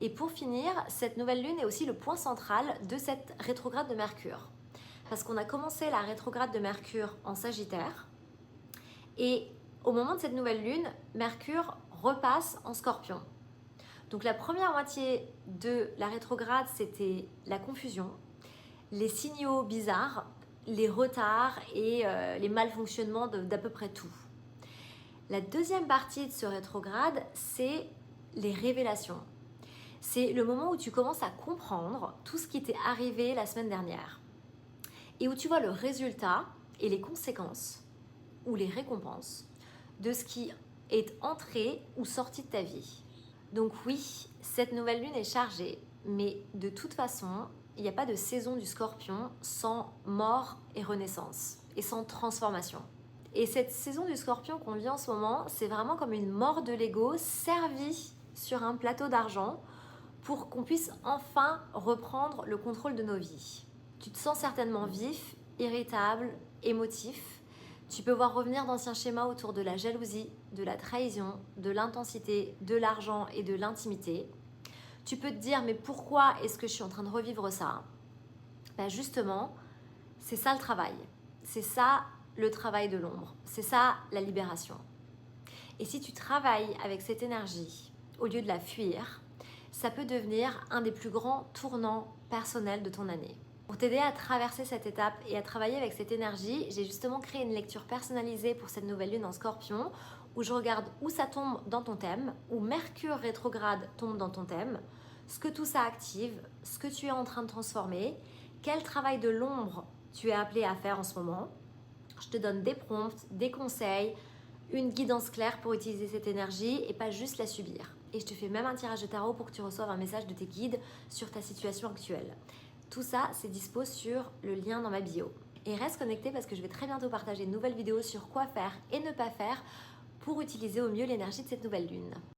Et pour finir, cette nouvelle lune est aussi le point central de cette rétrograde de Mercure. Parce qu'on a commencé la rétrograde de Mercure en Sagittaire. Et au moment de cette nouvelle lune, Mercure repasse en Scorpion. Donc la première moitié de la rétrograde, c'était la confusion, les signaux bizarres, les retards et les malfonctionnements d'à peu près tout. La deuxième partie de ce rétrograde, c'est les révélations. C'est le moment où tu commences à comprendre tout ce qui t'est arrivé la semaine dernière et où tu vois le résultat et les conséquences ou les récompenses de ce qui est entré ou sorti de ta vie. Donc oui, cette nouvelle lune est chargée, mais de toute façon, il n'y a pas de saison du Scorpion sans mort et renaissance et sans transformation. Et cette saison du Scorpion qu'on vit en ce moment, c'est vraiment comme une mort de l'ego servie sur un plateau d'argent pour qu'on puisse enfin reprendre le contrôle de nos vies. Tu te sens certainement vif, irritable, émotif. Tu peux voir revenir d'anciens schémas autour de la jalousie, de la trahison, de l'intensité, de l'argent et de l'intimité. Tu peux te dire, mais pourquoi est-ce que je suis en train de revivre ça ? Justement, c'est ça le travail. C'est ça le travail de l'ombre. C'est ça la libération. Et si tu travailles avec cette énergie, au lieu de la fuir, ça peut devenir un des plus grands tournants personnels de ton année. Pour t'aider à traverser cette étape et à travailler avec cette énergie, j'ai justement créé une lecture personnalisée pour cette nouvelle lune en Scorpion où je regarde où ça tombe dans ton thème, où Mercure rétrograde tombe dans ton thème, ce que tout ça active, ce que tu es en train de transformer, quel travail de l'ombre tu es appelé à faire en ce moment. Je te donne des prompts, des conseils, une guidance claire pour utiliser cette énergie et pas juste la subir. Et je te fais même un tirage de tarot pour que tu reçoives un message de tes guides sur ta situation actuelle. Tout ça, c'est dispo sur le lien dans ma bio. Et reste connecté parce que je vais très bientôt partager une nouvelle vidéo sur quoi faire et ne pas faire pour utiliser au mieux l'énergie de cette nouvelle lune.